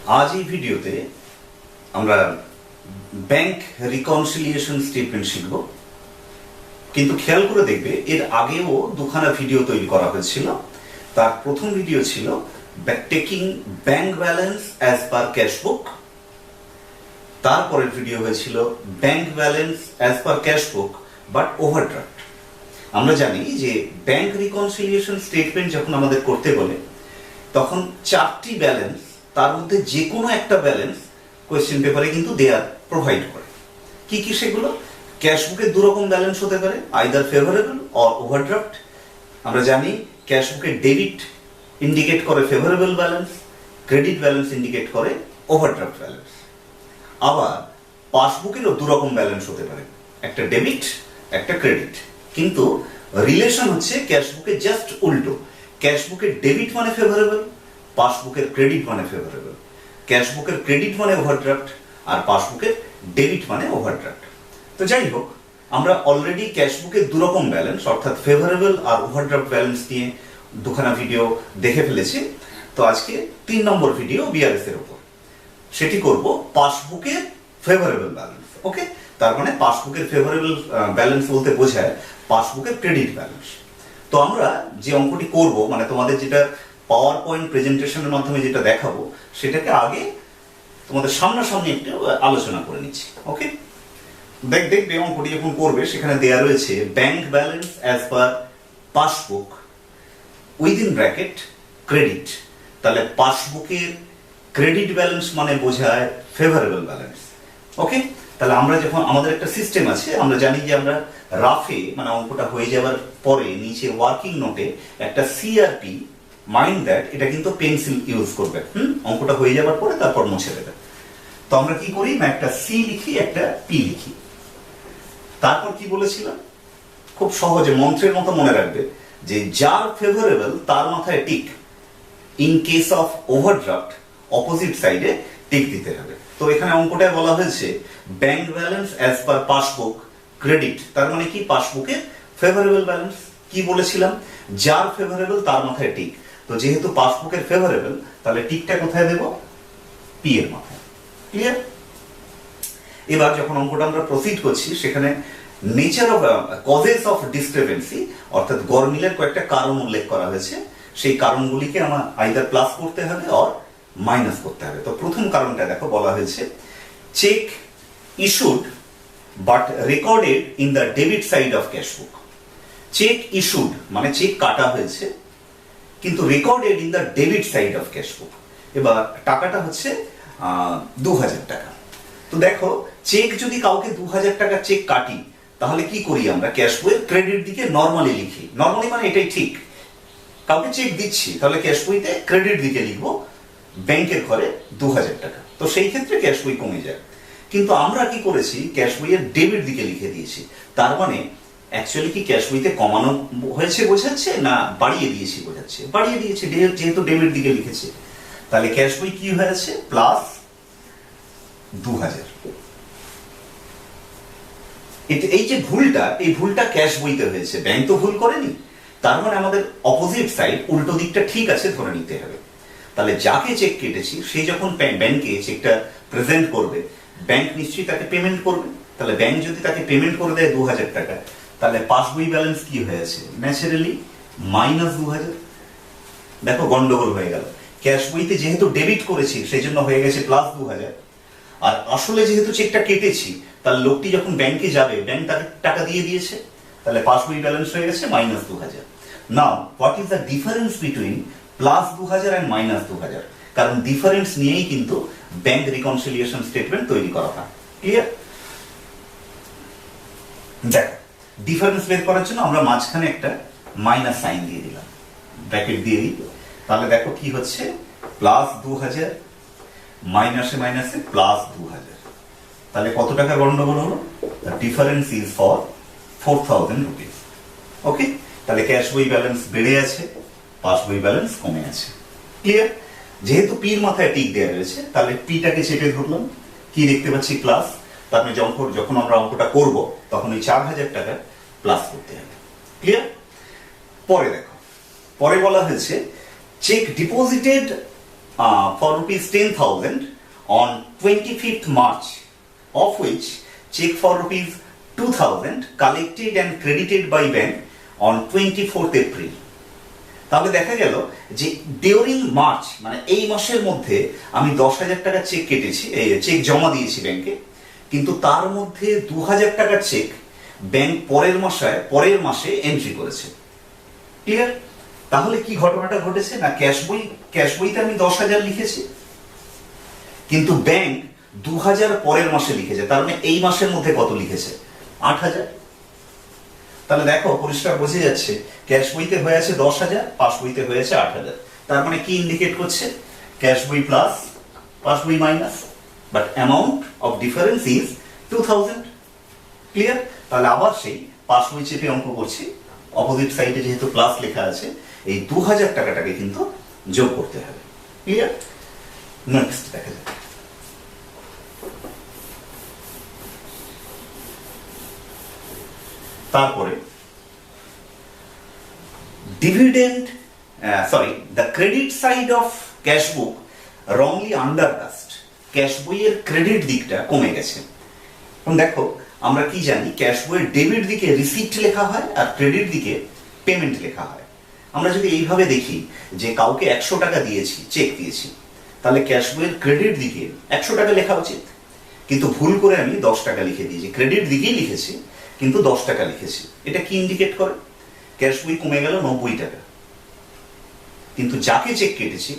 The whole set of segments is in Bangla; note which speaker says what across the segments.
Speaker 1: আজ এই ভিডিওতে আমরা ব্যাংক রিকনসিলিয়েশন স্টেটমেন্ট শিখব। কিন্তু খেয়াল করে দেখবে এর আগেও দুখানা ভিডিও তৈরি করা হয়েছিল। তার প্রথম ভিডিও ছিল taking bank balance as per cashbook, তারপরের ভিডিও হয়েছিল bank balance as per cashbook but overdraft. আমরা জানি যে ব্যাংক রিকনসিলিয়েশন স্টেটমেন্ট যখন আমাদের করতে বলে তখন চারটি ব্যালেন্স, তার মধ্যে যে কোনো একটা ব্যালেন্স কোয়েশ্চেন পেপারে কিন্তু দেয়ার প্রোভাইড করে। কি কি সেগুলো? ক্যাশবুকে দুরকম ব্যালেন্স হতে পারে, আইদার ফেভারেবল অর ওভারড্রাফট। আমরা জানি ক্যাশবুকে ডেবিট ইন্ডিকেট করে favourable balance, credit balance indicate করে ওভারড্রাফট ব্যালেন্স। আবার পাসবুকেরও দুরকম ব্যালেন্স হতে পারে, একটা ডেবিট একটা ক্রেডিট। কিন্তু রিলেশন হচ্ছে ক্যাশবুকে জাস্ট উল্টো। ক্যাশবুকের ডেবিট মানে ফেভারেবল, পাসবুকের ক্রেডিট মানে ফেভারেবল। ক্যাশবুকের ক্রেডিট মানে ওভারড্রাফট আর পাসবুকের ডেবিট মানে ওভারড্রাফট। তো যাই হোক, আমরা অলরেডি ক্যাশবুকের দুরকম ব্যালেন্স অর্থাৎ ফেভারেবল আর ওভারড্রাফট ব্যালেন্স নিয়ে দুখানা ভিডিও দেখে ফেলেছি। তো আজকে 3 নম্বর ভিডিও বিআরএস এর উপর, সেটি করব পাসবুকের ফেভারেবল ব্যালেন্স। ওকে, তার মানে পাসবুকের ফেভারেবল ব্যালেন্স বলতে বোঝায় পাসবুকের ক্রেডিট ব্যালেন্স। তো আমরা যে অঙ্কটি করব, মানে তোমাদের যেটা পাওয়ার পয়েন্ট প্রেজেন্টেশনের মাধ্যমে যেটা দেখাবো, সেটাকে আগে তোমাদের সামনাসামনি একটু আলোচনা করে নিচ্ছি। ওকে, দেখবে অঙ্কটি যখন করবে সেখানে দেয়া রয়েছে bank balance as per passbook within bracket credit. তাহলে পাসবুকের ক্রেডিট ব্যালেন্স মানে বোঝায় ফেভারেবল ব্যালেন্স। ওকে, তাহলে আমরা যখন আমাদের একটা সিস্টেম আছে, আমরা জানি যে আমরা রাফে মানে অঙ্কটা হয়ে যাওয়ার পরে নিচে ওয়ার্কিং নোটে একটা সিআরপি, মাইন্ড দ্যাট এটা কিন্তু পেন্সিল ইউজ করবে। অঙ্কটা হয়ে যাওয়ার পরে তারপর মুছে দেবে। তো আমরা কি করি না, একটা সি লিখি একটা পি লিখি। তারপর কি বলেছিলাম, খুব সহজে মন্ত্রের মতো মনে রাখবে যে যার ফেভারেবল তার মাথায় tick, in case of overdraft opposite সাইডে টিক দিতে হবে। তো এখানে অঙ্কটায় বলা হয়েছে bank balance as per passbook credit, তার মানে কি পাসবুকের ফেভারেবল ব্যালেন্স। কি বলেছিলাম, যার ফেভারেবল তার মাথায় টিক। তো যেহেতু পাসবুকের ফেভারেবল, তাহলে টিকটা কোথায় দেব? পি এর মাথায়। ক্লিয়ার? এবার যখন অঙ্কটা আমরা প্রসিড করছি, সেখানে nature of causes of discrepancy অর্থাৎ গরমিলের কয়েকটা কারণ উল্লেখ করা হয়েছে। সেই কারণগুলিকে আমার আইদার প্লাস করতে হবে অর মাইনাস করতে হবে। তো প্রথম কারণটা দেখো, বলা হয়েছে cheque issued but recorded in the debit side of cashbook. Cheque issued মানে চেক কাটা হয়েছে, কিন্তু recorded in the debit side of cashbook. এবার টাকাটা হচ্ছে 2000 টাকা। তো দেখো, চেক যদি কাউকে 2000 টাকা চেক কাটি, তাহলে কি করি আমরা? ক্যাশবইয়ের ক্রেডিট দিকে নর্মালি লিখি। নর্মালি মানে এটাই ঠিক, কাউকে চেক দিচ্ছি তাহলে ক্যাশবইতে ক্রেডিট দিকে লিখবো, ব্যাংকের ঘরে 2000 টাকা। তো সেই ক্ষেত্রে ক্যাশবই কমে যায়। কিন্তু আমরা কি করেছি, ক্যাশবইয়ের ডেবিট দিকে লিখে দিয়েছি। তার মানে অ্যাকচুয়ালি কি ক্যাশবইতে কমানো হয়েছে বোঝাচ্ছে, না বাড়িয়ে দিয়েছি বোঝাচ্ছে? বাড়িয়ে দিয়েছে, যেহেতু ডেবিট দিকে লিখেছে। তাহলে ক্যাশবই কি হয়েছে? প্লাস 2000। এই যে ভুলটা, এই ভুলটা ক্যাশ বইতে হয়েছে, ব্যাংক তো ভুল করেনি। তার মানে আমাদের অপোজিট সাইড, উল্টো দিকটা ঠিক আছে ধরে নিতে হবে। তাহলে যাকে চেক কেটেছি সে যখন ব্যাংকে চেকটা প্রেজেন্ট করবে, ব্যাংক নিশ্চয়ই তাকে পেমেন্ট করবে। তাহলে ব্যাংক যদি তাকে পেমেন্ট করে দেয় 2000 টাকা, তাহলে পাসবই ব্যালেন্স কি হয়েছে? Naturally minus 2000। দেখো গন্ডগোল হয়ে গেল। ক্যাশ বইতে যেহেতু ডেবিট করেছি সেই জন্য হয়ে গেছে প্লাস 2000, আর আসলে যেহেতু চেকটা কেটেছি, তাহলে লোকটি যখন ব্যাংকে যাবে, ব্যাংক তাকে টাকা দিয়ে দিয়েছে, তাহলে পাসবই ব্যালেন্স হয়ে গেছে minus 2000। Now what is the difference between plus 2000 and minus 2000? কারণ ডিফারেন্স নিয়েই কিন্তু ব্যাংক রিকনসিলিয়েশন স্টেটমেন্ট তৈরি করা হয়। ক্লিয়ার? দেখো, ডিফারেন্স বের করার জন্য আমরা মাঝখানে একটা মাইনাস সাইন দিয়ে দিলাম, ব্র্যাকেট দিয়ে দিই। তাহলে দেখো কি হচ্ছে, প্লাস 2000 মাইনাসে মাইনাসে প্লাস 2000। তাহলে কত টাকা গন্ডগোল হলো? Difference is for 4000 rupees. Okay, তাহলে ক্যাশ বই ব্যালেন্স বেড়ে আছে, পাস বই ব্যালেন্স কমে আছে। ক্লিয়ার? যেহেতু পির মাথায় টিক দেওয়া রয়েছে, তাহলে পিটাকে চেপে ধরলাম, কি দেখতে পাচ্ছি? প্লাস। তার মানে যখন আমরা অঙ্কটা করব তখন ওই 4000 টাকা প্লাস করতে হবে। ক্লিয়ার? পরে দেখো, পরে বলা হয়েছে cheque deposited for rupees 10,000 on 25th March, of which check for rupees 2,000 collected and credited by bank on 24th April. তাহলে দেখা গেল যে ডিউরিং মার্চ মানে এই মাসের মধ্যে আমি 10,000 টাকা চেক কেটেছি, চেক জমা দিয়েছি ব্যাংকে, কিন্তু তার মধ্যে 2,000 টাকার চেক ব্যাংক পরের মাসে এন্ট্রি করেছে। ক্লিয়ার? তাহলে কি ঘটনাটা ঘটেছে না, ক্যাশ বইতে আমি 10,000 লিখেছি, কিন্তু ব্যাংক 2,000 পরের মাসে লিখেছে, তার মানে এই মাসের মধ্যে কত লিখেছে? 8,000। তাহলে দেখো পরিষ্কার বোঝা যাচ্ছে ক্যাশ বইতে হয়ে আছে 10,000, পাস বইতে হয়েছে 8,000। তার মানে কি ইন্ডিকেট করছে? ক্যাশ বই প্লাস, পাস বই minus, but amount of difference is 2,000। Clear? তাহলে আবার সেই পাস বই চেপে অঙ্ক করছি, অপোজিট সাইডে যেহেতু প্লাস লেখা আছে, এই 2,000 টাকাটাকে কিন্তু যোগ করতে হবে। ক্লিয়ার? নেক্সট দেখা যাক। তারপরে dividend the credit side of cash book wrongly undercast. Cash বইয়ের ক্রেডিট দিকটা কমে গেছে। এখন দেখো আমরা কি জানি, ক্যাশ বইয়ের ডেবিট দিকে রিসিপ্ট লেখা হয় আর ক্রেডিট দিকে পেমেন্ট লেখা হয়। আমরা যদি এইভাবে দেখি যে কাউকে 100 টাকা দিয়েছি, চেক দিয়েছি, তাহলে ক্যাশ বইয়ের ক্রেডিট দিকে 100 টাকা লেখা উচিত, কিন্তু ভুল করে আমি 10 টাকা লিখে দিয়েছি। ক্রেডিট দিকেই লিখেছি কিন্তু 10 টাকা লিখেছি। এটা কি ইন্ডিকেট করে? ক্যাশ বই কমে গেল 90 টাকা, কিন্তু যাকে চেক কেটেছি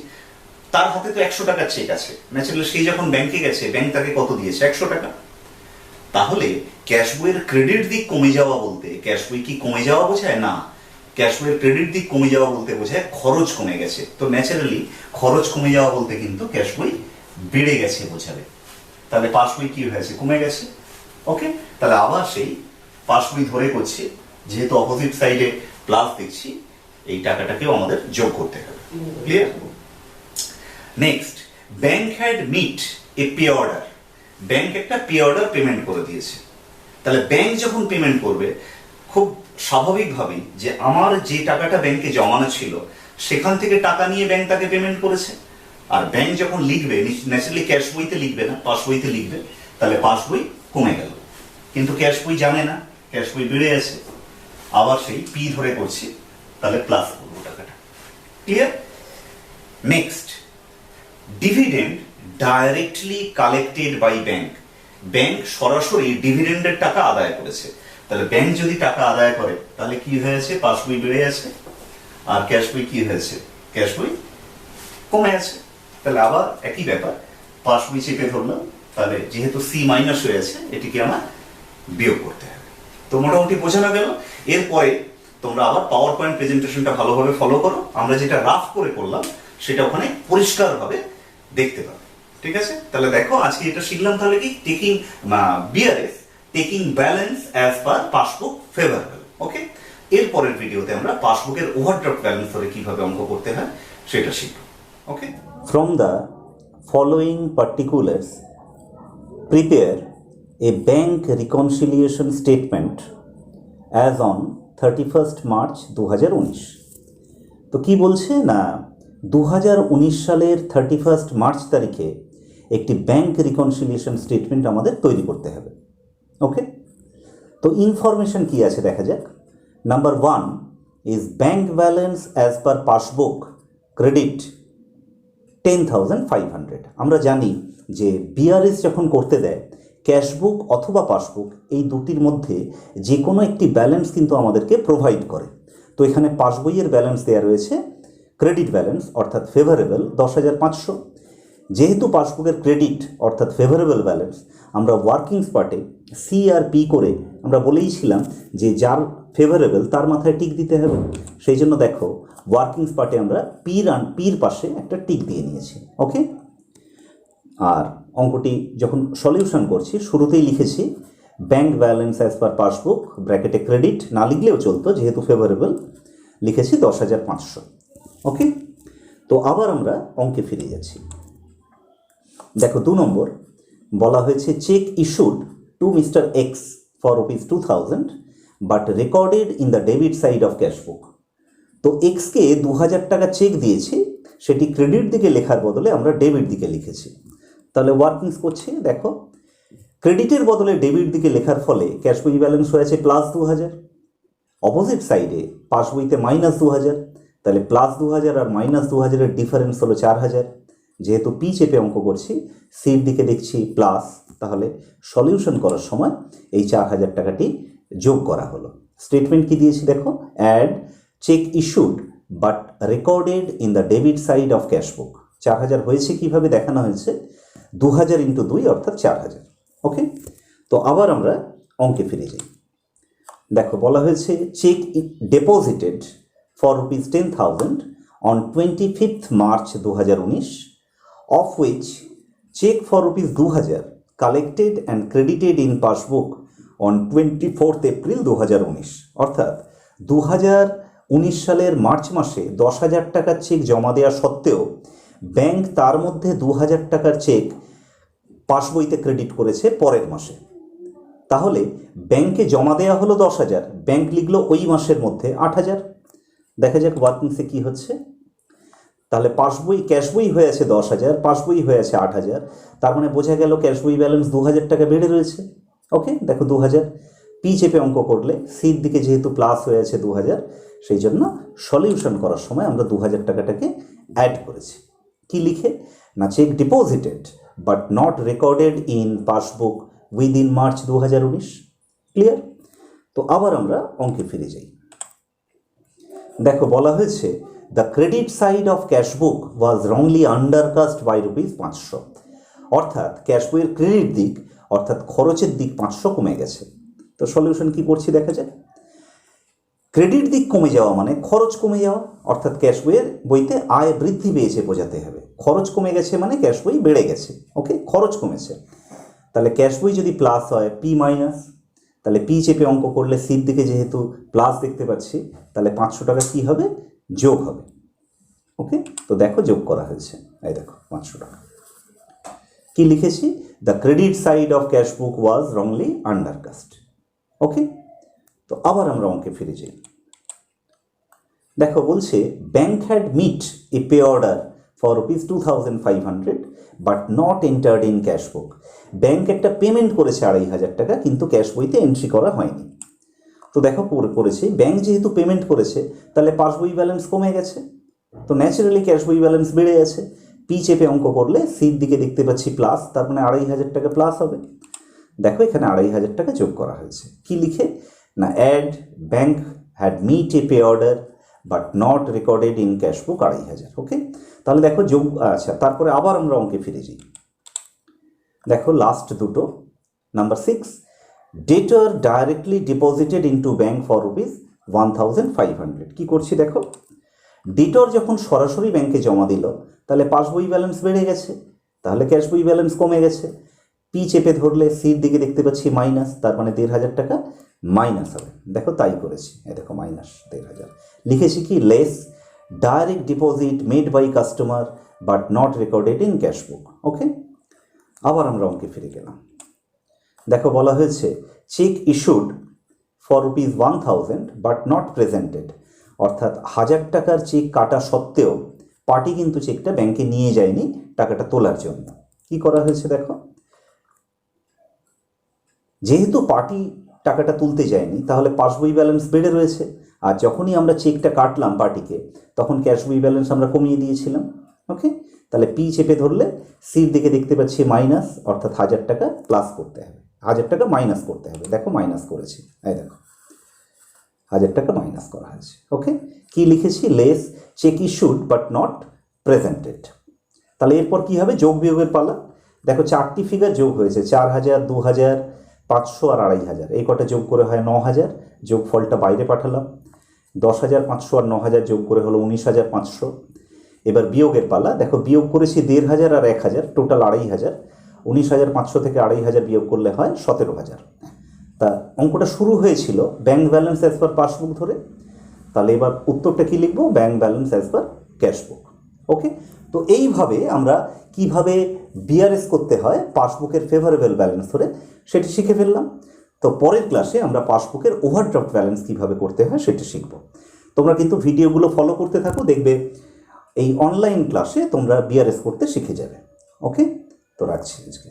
Speaker 1: তার হাতে তো 100 টাকার চেক আছে, ন্যাচারালি সেই যখন ব্যাংকে গেছে ব্যাংক তাকে কত দিয়েছে? 100 টাকা। তাহলে ক্যাশ বইয়ের ক্রেডিট দিক কমে যাওয়া বলতে ক্যাশ বই কি কমে যাওয়া বোঝায়? না, ক্যাশ বইয়ের ক্রেডিট দিক কমে যাওয়া বলতে বোঝায় খরচ কমে গেছে। তো ন্যাচারালি খরচ কমে যাওয়া বলতে কিন্তু ক্যাশ বই বেড়ে গেছে বোঝাবে। তাহলে পাস বই কি হয়েছে? কমে গেছে। ওকে, তাহলে আবার সেই পাস বই ধরে করছি, যেহেতু অপোজিট সাইডে প্লাস দেখছি, এই টাকাটাকেও আমাদের যোগ করতে হবে। Clear? Next, bank had met a pay order. Bank একটা পে অর্ডার পেমেন্ট করে দিয়েছে। তাহলে ব্যাংক যখন পেমেন্ট করবে, খুব স্বাভাবিকভাবেই যে আমার যে টাকাটা ব্যাংকে জমানো ছিল সেখান থেকে টাকা নিয়ে ব্যাংক তাকে পেমেন্ট করেছে। আর ব্যাংক যখন লিখবে, ন্যাচারালি ক্যাশ বইতে লিখবে না, পাস বইতে লিখবে, তাহলে পাস বই কমে গেল। কিন্তু ক্যাশ বই জানে না, ক্যাশ বই বেড়ে আছে, আবার সেই পি ধরে করছি, তাহলে প্লাস করবো টাকাটা। Clear? Next, dividend directly collected by bank. Bank সরাসরি ডিভিডেন্ডের টাকা আদায় করেছে। তাহলে ব্যাংক যদি টাকা আদায় করে তাহলে কি হয়েছে? পাস বই বেড়ে আছে, আর ক্যাশ বই কি হয়েছে? ক্যাশ বই কমে আছে। তাহলে আবার একই ব্যাপার, পাস বই চেপে ধরলাম, তাহলে যেহেতু সি মাইনাস হয়ে আছে এটিকে আমার বিয়োগ করতে হবে। তো মোটামুটি বোঝানো গেল। এরপরে তোমরা আবার পাওয়ার পয়েন্ট প্রেজেন্টেশনটা ভালোভাবে ফলো করো। আমরা যেটা রাফ করে করলাম সেটা ওখানে পরিষ্কারভাবে দেখতে পাবে। ঠিক আছে? তাহলে দেখো আজকে এটা শিখলাম তাহলে কি, taking BRS, taking balance as per passbook favourable. Okay, এরপরের ভিডিওতে আমরা পাসবুকের ওভারড্রাফট ব্যালেন্স ধরে কিভাবে অঙ্ক করতে হয় সেটা শিখব। ওকে,
Speaker 2: From the following particulars, prepare a bank reconciliation statement as on 31st March 2019। তো কি বলছে না, 2019 সালের 31st মার্চ তারিখে একটি ব্যাংক রিকনসিলিয়েশন স্টেটমেন্ট আমাদের তৈরি করতে হবে। ওকে, তো ইনফরমেশন কি আছে দেখা যাক। Number 1 is bank balance as per passbook credit 10,500। আমরা জানি যে বিআরএস যখন করতে দেয়, ক্যাশবুক অথবা পাসবুক এই দুটির মধ্যে যে কোনো একটি ব্যালেন্স কিন্তু আমাদেরকে প্রোভাইড করে। তো এখানে পাসবইয়ের ব্যালেন্স দেওয়া রয়েছে ক্রেডিট ব্যালেন্স অর্থাৎ ফেভারেবল 10,500। যেহেতু পাসবুকের ক্রেডিট অর্থাৎ ফেভারেবল ব্যালেন্স আমরা ওয়ার্কিংস পার্টে সি আর পি করে আমরা বলেইছিলাম যে যার ফেভারেবল তার মাথায় টিক দিতে হবে। সেই জন্য দেখো ওয়ার্কিংস পার্টে আমরা পির পাশে একটা টিক দিয়ে নিয়েছি। ওকে, আর অঙ্কটি যখন সলিউশন করছি শুরুতেই লিখেছি bank balance as per passbook ব্র্যাকেটে ক্রেডিট, না লিখলেও চলতো যেহেতু ফেভারেবল, লিখেছি 10,500। ওকে, তো আবার আমরা অঙ্কে ফিরে যাচ্ছি। দেখো 2 নম্বর বলা হয়েছে cheque issued to mister X for ₹2,000 but recorded in the debit side of cashbook. তো এক্সকে 2,000 টাকা চেক দিয়েছি, সেটি ক্রেডিট দিকে লেখার বদলে আমরা ডেবিট দিকে লিখেছি। তাহলে ওয়ার্কিংস করছি, দেখো ক্রেডিটের বদলে ডেবিট দিকে লেখার ফলে ক্যাশ বই ব্যালেন্স হয়েছে +2000, অপোজিট সাইডে পাসবইতে -2000, তাহলে +2000 আর -2000-এর ডিফারেন্স হলো 4000। যেহেতু পি চেপে অঙ্ক করছি, সির দিকে দেখছি প্লাস, তাহলে সলিউশন করার সময় এই 4000 টাকাটি যোগ করা হলো। স্টেটমেন্ট কি দিয়েছি দেখো, add cheque issued but recorded in the debit side of cashbook. 4000 হয়েছে কিভাবে দেখানো হয়েছে, 2000 × 2 অর্থাৎ 4000। ওকে, তো আবার আমরা অঙ্কে ফিরে যাই। দেখো বলা হয়েছে cheque deposited for ₹10,000 on 25th March 2019, of which check for ₹2000 collected and credited in passbook on 24th April 2019। অর্থাৎ 2019 সালের মার্চ মাসে 10,000 টাকার চেক জমা দেওয়া সত্ত্বেও ব্যাংক তার মধ্যে 2000 টাকার চেক পাসবইতে ক্রেডিট করেছে পরের মাসে। তাহলে ব্যাংকে জমা দেওয়া হলো 10,000, ব্যাংক লিখলো ওই মাসের মধ্যে 8,000। দেখা যাক ওয়ার্কিংসে কি হচ্ছে। তাহলে পাসবই ক্যাশ বই হয়ে আছে 10,000, পাসবই হয়ে আছে 8,000, তার মানে বোঝা গেল ক্যাশ বই ব্যালেন্স 2000 টাকা বেড়ে রয়েছে। ওকে, দেখো 2000, পি চেপে অঙ্ক করলে সির দিকে যেহেতু প্লাস হয়ে আছে 2000, সেই জন্য সলিউশন করার সময় আমরা 2000 টাকাটাকে অ্যাড করেছি। কি লিখে না, cheque deposited but not recorded in passbook within March 2019। Clear? তো আবার আমরা অঙ্কে ফিরে যাই। দেখো বলা হয়েছে the credit side of cashbook was wrongly undercast by ₹500। অর্থাৎ ক্যাশ বইয়ের ক্রেডিট দিক অর্থাৎ খরচের দিক 500 কমে গেছে। তো সলিউশন কি করছি দেখা যায়। ক্রেডিট দিক কমে যাওয়া মানে খরচ কমে যাওয়া, অর্থাৎ ক্যাশ বইতে আয় বৃদ্ধি পেয়েছে বোঝাতে হবে। খরচ কমে গেছে মানে ক্যাশ বই বেড়ে গেছে। ওকে, খরচ কমেছে। তাহলে ক্যাশ বই যদি প্লাস হয় পি মাইনাস, তাহলে পি চেপে অঙ্ক করলে সির দিকে যেহেতু প্লাস দেখতে পাচ্ছি, তাহলে 500 টাকা কী হবে, যোগ হবে। ওকে, তো দেখো যোগ করা হয়েছে, এই দেখো 500 টাকা। কি লিখেছি, the credit side of cashbook was wrongly undercast. Okay, তো আবার আমরা অঙ্কে ফিরে যাই। দেখো বলছে bank had met a pay order for ₹2,500 but not entered in cashbook. Bank একটা পেমেন্ট করেছে 2,500 টাকা, কিন্তু ক্যাশ বইতে এন্ট্রি করা হয়নি। তো দেখো করেছি, ব্যাংক যেহেতু পেমেন্ট করেছে তাহলে পাসবই ব্যালেন্স কমে গেছে, তো ন্যাচারালি ক্যাশ বই ব্যালেন্স বেড়ে গেছে। পি চেপে অঙ্ক করলে সির দিকে দেখতে পাচ্ছি প্লাস, তার মানে 2,500 টাকা প্লাস হবে। দেখো এখানে 2,500 টাকা যোগ করা হয়েছে। কি লিখে না, add bank had met a pay order but not recorded in cashbook 2,500। Okay, তাহলে দেখো যোগ, আচ্ছা তারপরে আবার আমরা অঙ্কে ফিরে যাই। দেখো লাস্ট দুটো, number 6, ডেটর directly deposited into bank for ₹1,500। কি করছি দেখো, ডেটর যখন সরাসরি ব্যাংকে জমা দিল তাহলে পাসবই ব্যালেন্স বেড়ে গেছে, তাহলে ক্যাশ বই ব্যালেন্স কমে গেছে। পি চেপে ধরলে সির দিকে দেখতে পাচ্ছি মাইনাস, তার মানে 1,500 টাকা মাইনাস হবে। দেখো তাই করেছি, এই দেখো -1,500 লিখেছি। কি less direct deposit made by customer but not recorded in cashbook. Okay, আবার আমরা অঙ্কে ফিরে গেলাম। দেখো বলা হয়েছে cheque issued for ₹1,000 but not presented. অর্থাৎ 1000 টাকার চেক কাটা সত্ত্বেও পার্টি কিন্তু চেকটা ব্যাংকে নিয়ে যায়নি টাকাটা তোলার জন্য। কি করা হয়েছে দেখো, যেহেতু পার্টি টাকাটা তুলতে যায়নি তাহলে পাসবই ব্যালেন্স বেড়ে রয়েছে, আর যখনই আমরা চেকটা কাটলাম পার্টিকে তখন ক্যাশ বই ব্যালেন্স আমরা কমিয়ে দিয়েছিলাম। ওকে, তাহলে পি চেপে ধরলে সির দিকে দেখতে পাচ্ছি মাইনাস, অর্থাৎ 1000 টাকা প্লাস করতে হবে, 1000 টাকা মাইনাস করতে হবে। দেখো মাইনাস করেছি, এই দেখো 1000 টাকা মাইনাস করা হয়েছে। ওকে, কি লিখেছি, less cheque issued but not presented. তাহলে এরপর কি হবে, যোগ বিয়োগের পালা। দেখো 4টি ফিগার যোগ হয়েছে, 4,000, 2,000, 500 আর 2,500, এই কটা যোগ করে হয় 9,000। যোগ ফলটা বাইরে পাঠালাম। 10,500 আর 9,000 যোগ করে হলো 19,500। এবার বিয়োগের পালা। দেখো বিয়োগ করেছি 1,500 আর 1,000, টোটাল 2,500। 19,500 থেকে 2,500 বিয়োগ করলে হয় 17,000। তা অঙ্কটা শুরু হয়েছিল bank balance as per passbook ধরে, তাহলে এবার উত্তরটা কি লিখবো, bank balance as per cashbook. Okay, তো এইভাবে আমরা কিভাবে বিআরএস করতে হয় পাসবুকের ফেভারেবল ব্যালেন্স ধরে সেটি শিখে ফেললাম। তো পরের ক্লাসে আমরা পাসবুকের ওভারড্রাফট ব্যালেন্স কিভাবে করতে হয় সেটা শিখব। তোমরা কিন্তু ভিডিওগুলো ফলো করতে থাকো, দেখবে এই অনলাইন ক্লাসে তোমরা বিআরএস করতে শিখে যাবে। ওকে, তো রাখছি আজকে।